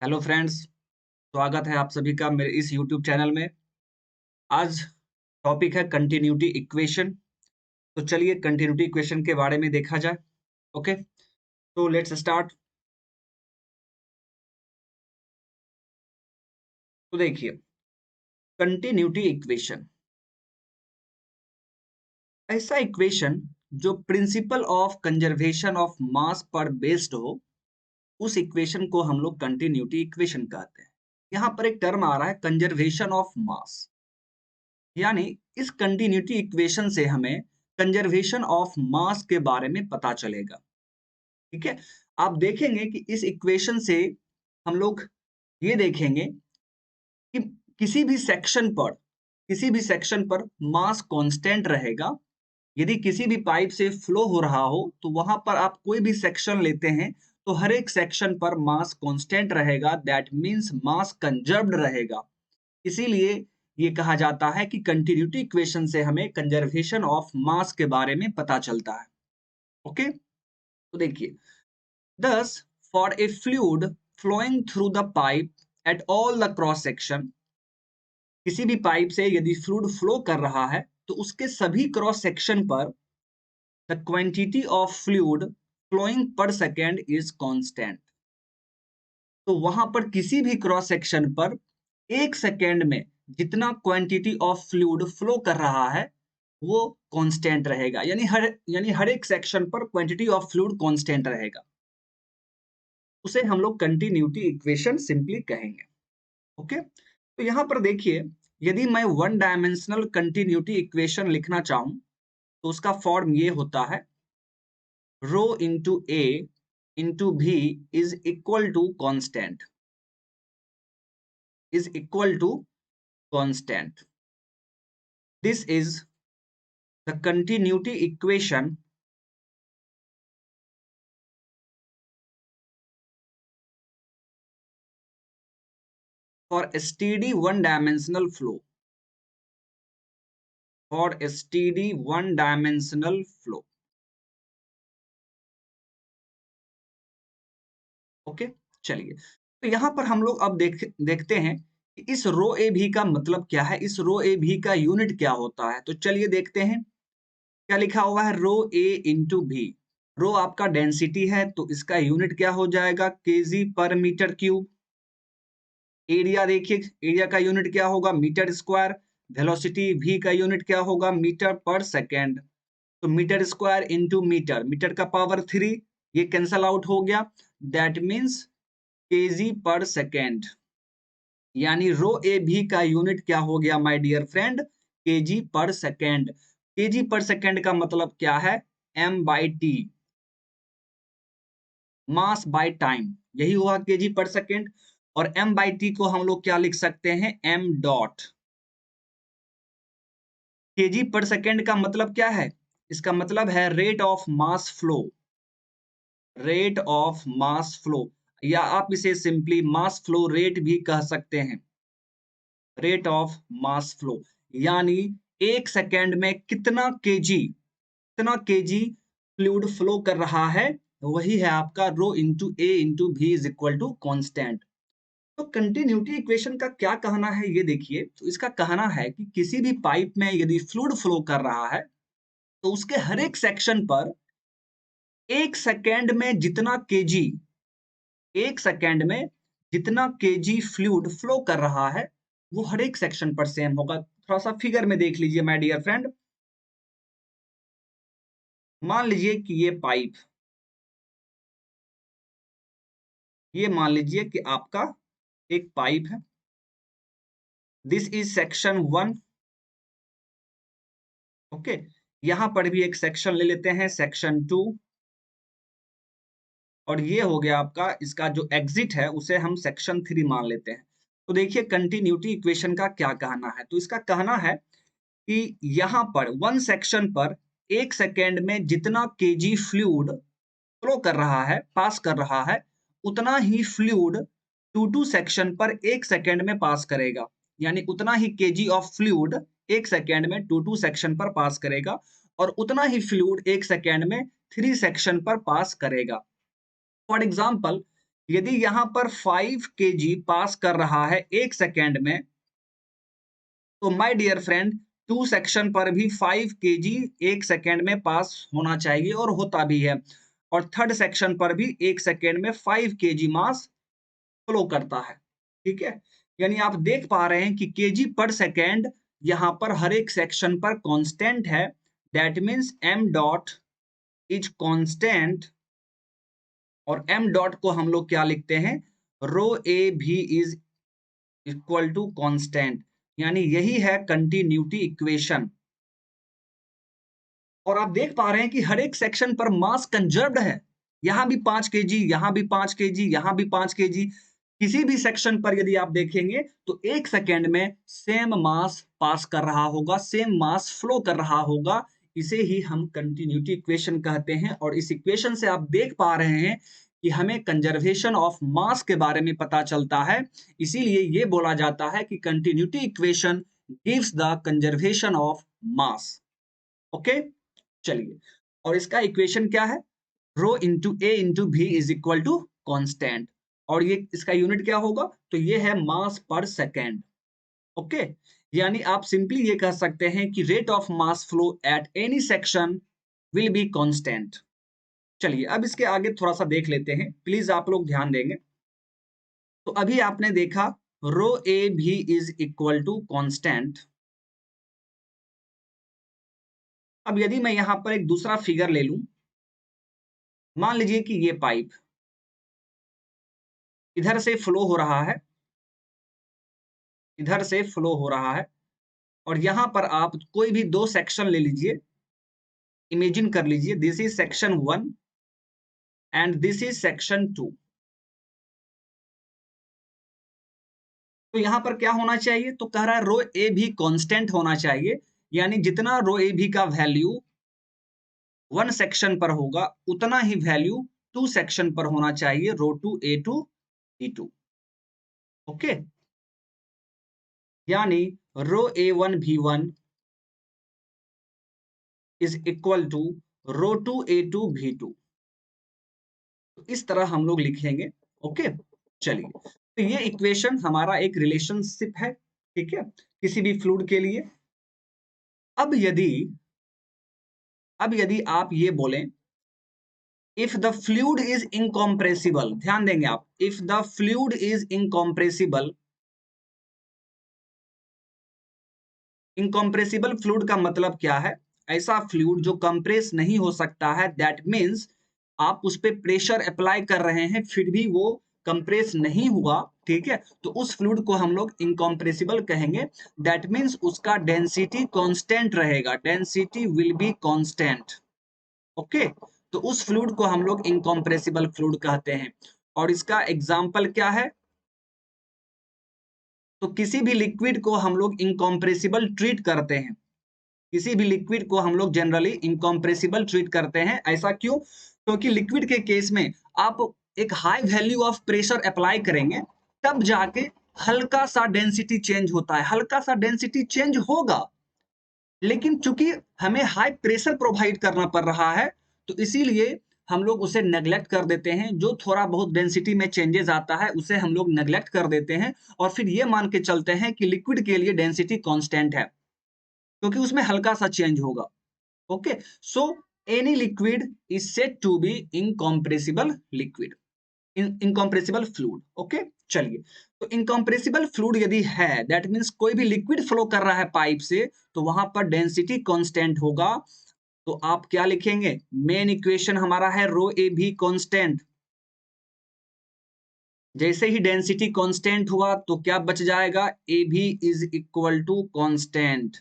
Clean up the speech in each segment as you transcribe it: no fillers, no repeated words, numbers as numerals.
Hello friends, स्वागत है आप सभी का मेरे इस यूट्यूब चैनल में। आज टॉपिक है कंटिन्यूटी इक्वेशन। तो चलिए कंटिन्यूटी इक्वेशन के बारे में देखा जाए। ओके, तो लेट्स स्टार्ट। तो देखिए, कंटिन्यूटी इक्वेशन ऐसा इक्वेशन जो प्रिंसिपल ऑफ कंजर्वेशन ऑफ मास पर बेस्ड हो, उस इक्वेशन को हम लोग कंटिन्यूटी इक्वेशन कहते हैं। यहाँ पर एक टर्म आ रहा है कंजर्वेशन ऑफ मास, यानी इस कंटिन्यूटी इक्वेशन से हमें कंजर्वेशन ऑफ मास के बारे में पता चलेगा। ठीक है, आप देखेंगे कि इस इक्वेशन से हम लोग ये देखेंगे कि किसी भी सेक्शन पर मास कांस्टेंट रहेगा। यदि किसी भी पाइप से फ्लो हो रहा हो तो वहां पर आप कोई भी सेक्शन लेते हैं तो हर एक सेक्शन पर मास कांस्टेंट रहेगा, दैट मींस मास कंजर्व्ड रहेगा। इसीलिए ये कहा जाता है कि कंटिन्यूटी इक्वेशन से हमें कंजर्वेशन ऑफ मास के बारे में पता चलता है। ओके, तो देखिए, thus for a fluid flowing through the pipe at all the cross section, किसी भी पाइप से यदि फ्लूइड फ्लो कर रहा है तो उसके सभी क्रॉस सेक्शन पर the quantity of fluid flowing per second is constant. तो वहां पर किसी भी क्रॉस सेक्शन पर एक सेकेंड में जितना क्वांटिटी ऑफ फ्लूइड फ्लो कर रहा है वो कांस्टेंट रहेगा, यानी हर एक सेक्शन पर क्वांटिटी ऑफ फ्लूइड कांस्टेंट रहेगा। उसे हम लोग कंटिन्यूटी इक्वेशन सिंपली कहेंगे। ओके, तो यहां पर देखिए, यदि मैं वन डायमेंशनल कंटिन्यूटी इक्वेशन लिखना चाहूं तो उसका फॉर्म ये होता है, rho into A into V is equal to constant, is equal to constant. This is the continuity equation for steady one dimensional flow, for steady one dimensional flow. Okay, चलिए, तो यहां पर हम लोग अब देखते हैं कि इस रो ए भी का मतलब क्या है, इस रो ए भी का यूनिट क्या होता है। तो चलिए देखते हैं क्या लिखा हुआ है, रो ए इंटू भी। रो आपका डेंसिटी है तो इसका यूनिट क्या हो जाएगा, kg per metre cube. Area देखिए, एरिया का यूनिट क्या होगा, मीटर स्क्वायर। वेलोसिटी v का यूनिट क्या होगा, मीटर पर सेकेंड। तो metre square into metre, metre का पावर 3, ये कैंसल आउट हो गया। That means kg per second, यानी रो ए भी का यूनिट क्या हो गया my dear friend, kg per second. Kg per second का मतलब क्या है, M by T, mass by time, यही हुआ केजी पर सेकेंड। और एम बाई टी को हम लोग क्या लिख सकते हैं, M dot. KG per second का मतलब क्या है, इसका मतलब है rate of mass flow, rate of mass flow, या आप इसे सिंपली मास फ्लो रेट भी कह सकते हैं। रेट ऑफ मास फ्लो, यानी एक सेकेंड में कितना केजी फ्लूइड फ्लो कर रहा है, वही है आपका रो into A into V is equal to constant. तो कंटिन्यूटी इक्वेशन का क्या कहना है ये देखिए, तो इसका कहना है कि किसी भी पाइप में यदि फ्लूइड फ्लो कर रहा है तो उसके हर एक सेक्शन पर एक सेकेंड में जितना केजी एक सेकेंड में जितना केजी फ्लूइड फ्लो कर रहा है वो हर एक सेक्शन पर सेम होगा। थोड़ा सा फिगर में देख लीजिए माय डियर फ्रेंड। मान लीजिए कि ये मान लीजिए कि आपका एक पाइप है। This is section 1। ओके, यहां पर भी एक सेक्शन ले लेते हैं, सेक्शन 2। और ये हो गया आपका, इसका जो एग्जिट है उसे हम सेक्शन 3 मान लेते हैं। तो देखिए कंटिन्यूटी इक्वेशन का क्या कहना है, तो इसका कहना है कि यहाँ पर वन सेक्शन पर एक सेकेंड में जितना केजी फ्लूइड फ्लो कर रहा है, पास कर रहा है, उतना ही फ्लूइड टू सेक्शन पर एक सेकेंड में पास करेगा, यानी उतना ही केजी ऑफ फ्लूइड एक सेकेंड में टू सेक्शन पर पास करेगा, और उतना ही फ्लूइड एक सेकेंड में 3 सेक्शन पर पास करेगा। फॉर एग्जाम्पल, यदि यहाँ पर 5 केजी पास कर रहा है 1 सेकंड में, तो माय डियर फ्रेंड 2 सेक्शन पर भी 5 केजी 1 सेकंड में पास होना चाहिए और होता भी है। और थर्ड सेक्शन पर भी 1 सेकंड में 5 केजी मास फ्लो करता है। ठीक है? यानी आप देख पा रहे हैं कि केजी पर सेकंड यहाँ पर हर एक सेक्शन पर कांस्टेंट है। That means m dot is constant और m डॉट को हम लोग क्या लिखते हैं? रो ए भी इज इक्वल टू कांस्टेंट, यानी यही है कंटिन्यूटी इक्वेशन। और आप देख पा रहे हैं कि हर एक सेक्शन पर मास कंजर्व्ड है। यहां भी 5 केजी, यहां भी 5 केजी, यहां भी 5 केजी। किसी भी सेक्शन पर यदि आप देखेंगे तो 1 सेकंड में सेम मास पास कर रहा होगा, सेम मास फ्लो कर रहा होगा। इसे ही हम कंटिन्यूटी इक्वेशन कहते हैं। और इस इक्वेशन से आप देख पा रहे हैं कि हमें कंजर्वेशन ऑफ मास के बारे में पता चलता है। इसीलिए ये बोला जाता है कि continuity equation gives the conservation of mass. Okay, चलिए। और इसका इक्वेशन क्या है? Rho into A into V is equal to constant. और ये इसका यूनिट क्या होगा? तो ये है मास पर सेकेंड। ओके, यानी आप सिंपली ये कह सकते हैं कि rate of mass flow at any section will be constant. चलिए अब इसके आगे थोड़ा सा देख लेते हैं, प्लीज आप लोग ध्यान देंगे। तो अभी आपने देखा रो ए भी इज इक्वल टू कॉन्स्टेंट। अब यदि मैं यहां पर एक दूसरा फिगर ले लूं, मान लीजिए कि ये पाइप इधर से फ्लो हो रहा है, इधर से फ्लो हो रहा है। और यहां पर आप कोई भी दो सेक्शन ले लीजिए, इमेजिन कर लीजिए this is section 1 and this is section 2। तो यहां पर क्या होना चाहिए? तो कह रहा है रो ए भी कांस्टेंट होना चाहिए, यानी जितना रो ए भी का वैल्यू 1 सेक्शन पर होगा उतना ही वैल्यू 2 सेक्शन पर होना चाहिए, row two A two B two. Okay, यानी रो A one B one is equal to row two A two B two. तो इस तरह हम लोग लिखेंगे। ओके, चलिए। तो ये इक्वेशन हमारा एक रिलेशनशिप है, ठीक है, किसी भी फ्लूइड के लिए। अब यदि अब यदि आप ये बोलें if the fluid is incompressible, ध्यान देंगे आप, if the fluid is incompressible. Incompressible fluid का मतलब क्या है? ऐसा फ्लूइड जो कंप्रेस नहीं हो सकता है। दैट मीन्स आप उस पर प्रेशर अप्लाई कर रहे हैं फिर भी वो कंप्रेस नहीं हुआ, ठीक है, तो उस फ्लूइड को हम लोग इनकॉम्प्रेसिबल कहेंगे। दैट मीन्स उसका डेंसिटी कांस्टेंट रहेगा, density will be constant. Okay, तो उस फ्लूइड को हम लोग इनकॉम्प्रेसिबल फ्लूइड कहते हैं। और इसका एग्जाम्पल क्या है? तो किसी भी लिक्विड को हम लोग इनकॉम्प्रेसिबल ट्रीट करते हैं। किसी भी लिक्विड को हम लोग जनरली इनकॉम्प्रेसिबल ट्रीट करते हैं। ऐसा क्यों? क्योंकि लिक्विड के केस में आप एक high value of pressure apply करेंगे, तब जाके हल्का सा डेंसिटी चेंज होता है, हल्का सा डेंसिटी चेंज होगा। लेकिन चूंकि हमें हाई प्रेशर प्रोवाइड करना पड़ रहा है, तो इसीलिए हम लोग उसे नेग्लेक्ट कर देते हैं। जो थोड़ा बहुत डेंसिटी में चेंजेस आता है उसे हम लोग नेग्लेक्ट कर देते हैं और फिर ये मान के चलते हैं कि लिक्विड के लिए डेंसिटी कांस्टेंट है, क्योंकि उसमें हल्का सा चेंज होगा। Okay, so any liquid is said to be incompressible liquid, incompressible fluid. Okay, चलिए। तो इनकॉम्प्रेसिबल फ्लूइड यदि है, दैट मीन्स कोई भी लिक्विड फ्लो कर रहा है पाइप से, तो वहां पर डेंसिटी कांस्टेंट होगा। तो आप क्या लिखेंगे? मेन इक्वेशन हमारा है रो ए भी कांस्टेंट। जैसे ही डेंसिटी कांस्टेंट हुआ तो क्या बच जाएगा? ए भी इज इक्वल टू कांस्टेंट।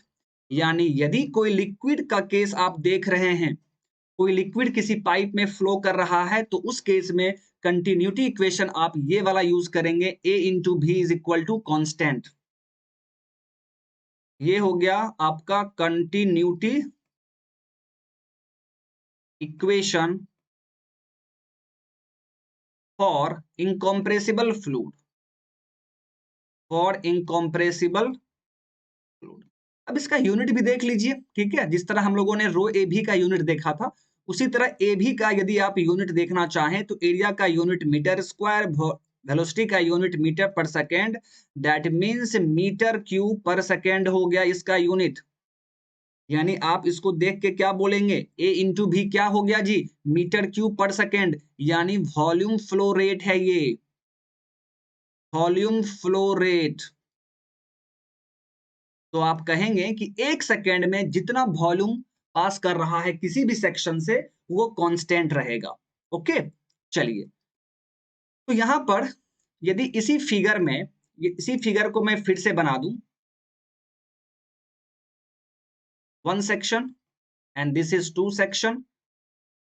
यानी यदि कोई लिक्विड का केस आप देख रहे हैं, कोई लिक्विड किसी पाइप में फ्लो कर रहा है, तो उस केस में कंटिन्यूटी इक्वेशन आप ये वाला यूज करेंगे, ए into V is equal to constant. ये हो गया आपका continuity equation for incompressible fluid, for incompressible fluid. अब इसका यूनिट भी देख लीजिए, ठीक है, जिस तरह हम लोगों ने रो ए भी का यूनिट देखा था, उसी तरह ए भी का यदि आप यूनिट देखना चाहें तो एरिया का यूनिट मीटर स्क्वायर, वेलोसिटी का unit metre per second, that means metre cube per second हो गया इसका यूनिट। यानी आप इसको देख के क्या बोलेंगे, ए इंटू भी क्या हो गया जी, मीटर क्यूब पर सेकेंड, यानी वॉल्यूम फ्लो रेट है ये, वॉल्यूम फ्लो रेट। तो आप कहेंगे कि एक सेकेंड में जितना वॉल्यूम पास कर रहा है किसी भी सेक्शन से वो कांस्टेंट रहेगा। ओके, चलिए, तो यहां पर यदि इसी फिगर में, इसी फिगर को मैं फिर से बना दूं, one section and this is two section.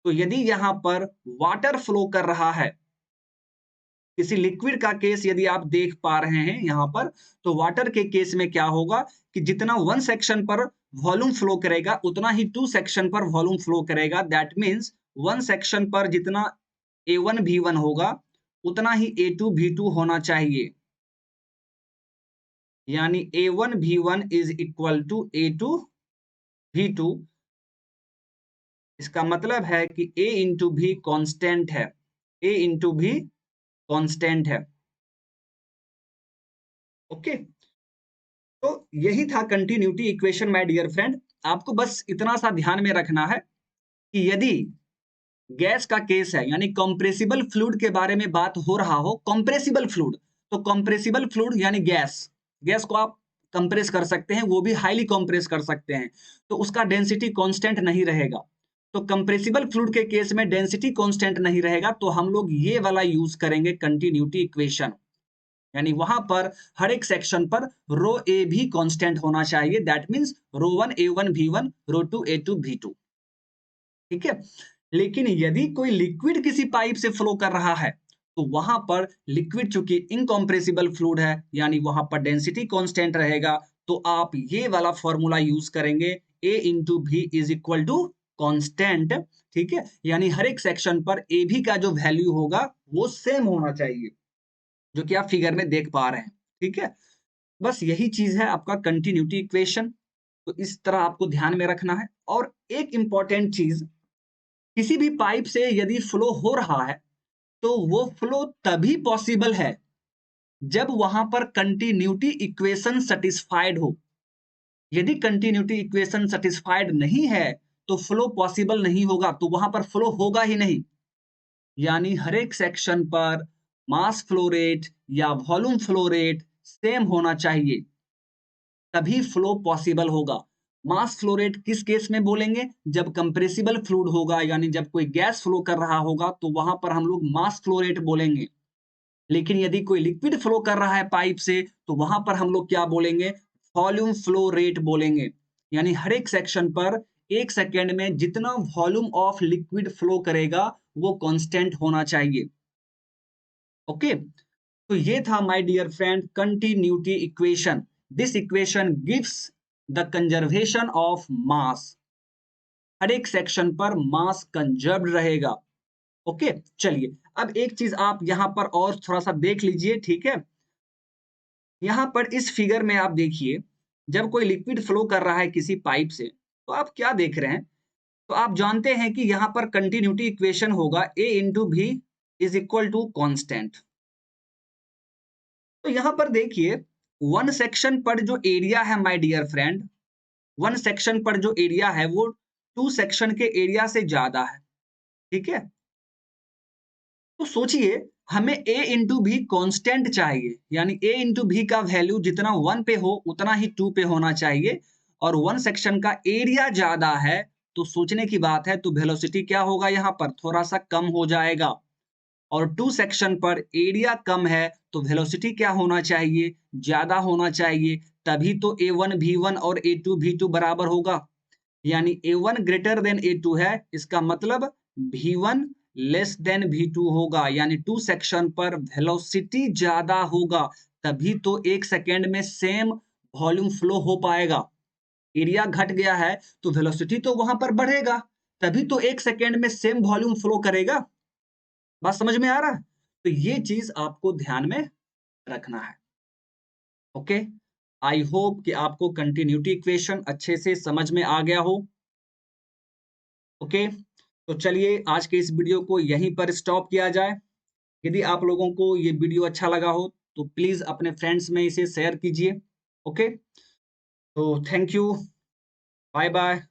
तो यदि यहां पर वाटर फ्लो कर रहा है, किसी लिक्विड का केस यदि आप देख पा रहे हैं यहां पर, तो वाटर के केस में क्या होगा कि जितना वन सेक्शन पर वॉल्यूम फ्लो करेगा उतना ही टू सेक्शन पर वॉल्यूम फ्लो करेगा। दैट मीन्स वन सेक्शन पर जितना A1 V1 होगा उतना ही A2 V2 होना चाहिए, यानी A1 V1 is equal to A2 V2। इसका मतलब है कि A इंटू भी कॉन्स्टेंट है, A इंटू भी कॉन्स्टेंट है। ओके, तो यही था continuity equation my dear friend. आपको बस इतना सा ध्यान में रखना है कि यदि गैस का केस है, यानी कंप्रेसिबल फ्लूइड के बारे में बात हो रहा हो, कंप्रेसिबल फ्लूइड, तो कंप्रेसिबल फ्लूइड यानी गैस, गैस को आप कंप्रेस कर सकते हैं, वो भी हाईली कंप्रेस कर सकते हैं, तो उसका डेंसिटी कांस्टेंट नहीं रहेगा। तो कंप्रेसिबल फ्लूइड के केस में डेंसिटी कांस्टेंट नहीं रहेगा, तो हम लोग ये वाला यूज करेंगे कंटिन्यूटी इक्वेशन, यानी वहां पर हर एक सेक्शन पर रो ए भी कांस्टेंट होना चाहिए। That means rho 1 A1 V1, rho 2 A2 V2। ठीक है, लेकिन यदि कोई लिक्विड किसी पाइप से फ्लो कर रहा है तो वहां पर लिक्विड चूंकि इनकंप्रेसिबल फ्लूइड है, यानी वहां पर डेंसिटी कांस्टेंट रहेगा, तो आप ये वाला फॉर्मूला यूज करेंगे, ए into V is equal to constant. ठीक है, यानी हर एक सेक्शन पर ए भी का जो वैल्यू होगा वो सेम होना चाहिए, जो कि आप फिगर में देख पा रहे हैं। ठीक है, बस यही चीज है आपका कंटिन्यूटी इक्वेशन। तो इस तरह आपको ध्यान में रखना है। और एक इंपॉर्टेंट चीज, किसी भी पाइप से यदि फ्लो हो रहा है तो वो फ्लो तभी पॉसिबल है जब वहां पर कंटिन्यूटी इक्वेशन सेटिस्फाइड हो। यदि कंटिन्यूटी इक्वेशन सेटिस्फाइड नहीं है तो फ्लो पॉसिबल नहीं होगा, तो वहां पर फ्लो होगा ही नहीं। यानी हर एक सेक्शन पर मास फ्लो रेट या वॉल्यूम फ्लो रेट सेम होना चाहिए, तभी फ्लो पॉसिबल होगा। मास फ्लो रेट किस केस में बोलेंगे, जब कंप्रेसिबल फ्लूइड होगा, यानी जब कोई गैस फ्लो कर रहा होगा तो वहां पर हम लोग मास फ्लो रेट बोलेंगे। लेकिन यदि कोई लिक्विड फ्लो कर रहा है पाइप से तो वहां पर हम लोग क्या बोलेंगे, वॉल्यूम फ्लो रेट बोलेंगे। यानी हर एक सेक्शन पर एक सेकेंड में जितना वॉल्यूम ऑफ लिक्विड फ्लो करेगा वो कांस्टेंट होना चाहिए। ओके, तो ये था my dear friend continuity equation. This equation gives the conservation of mass, हर एक सेक्शन पर मास कंजर्व्ड रहेगा। ओके, चलिए, अब एक चीज आप यहां पर और थोड़ा सा देख लीजिए। ठीक है, यहां पर इस फिगर में आप देखिए, जब कोई लिक्विड फ्लो कर रहा है किसी पाइप से तो आप क्या देख रहे हैं, तो आप जानते हैं कि यहां पर कंटिन्यूटी इक्वेशन होगा ए into V is equal to constant. तो यहां पर देखिए, वन सेक्शन पर जो एरिया है my dear friend, one section पर जो एरिया है वो टू सेक्शन के एरिया से ज्यादा है। ठीक है, तो सोचिए, हमें ए इंटू भी कॉन्स्टेंट चाहिए, यानी ए इंटू भी का वैल्यू जितना वन पे हो उतना ही टू पे होना चाहिए, और वन सेक्शन का एरिया ज्यादा है, तो सोचने की बात है, तो वेलोसिटी क्या होगा, यहाँ पर थोड़ा सा कम हो जाएगा। और टू सेक्शन पर एरिया कम है तो वेलोसिटी क्या होना चाहिए, ज्यादा होना चाहिए, तभी तो A1 V1 और A2 V2 बराबर होगा। यानी A1 ग्रेटर देन A2 है, इसका मतलब V1 लेस देन V2 होगा, यानी टू सेक्शन पर वेलोसिटी ज्यादा होगा, तभी तो एक सेकेंड में सेम वॉल्यूम फ्लो हो पाएगा। एरिया घट गया है तो वेलोसिटी तो वहां पर बढ़ेगा, तभी तो एक सेकेंड में सेम वॉल्यूम फ्लो करेगा। बात समझ में आ रहा है, तो ये चीज आपको ध्यान में रखना है। ओके, आई होप कि आपको कंटिन्यूटी इक्वेशन अच्छे से समझ में आ गया हो। ओके, तो चलिए आज के इस वीडियो को यहीं पर स्टॉप किया जाए। यदि आप लोगों को ये वीडियो अच्छा लगा हो तो प्लीज अपने फ्रेंड्स में इसे शेयर कीजिए। ओके, तो थैंक यू, बाय बाय।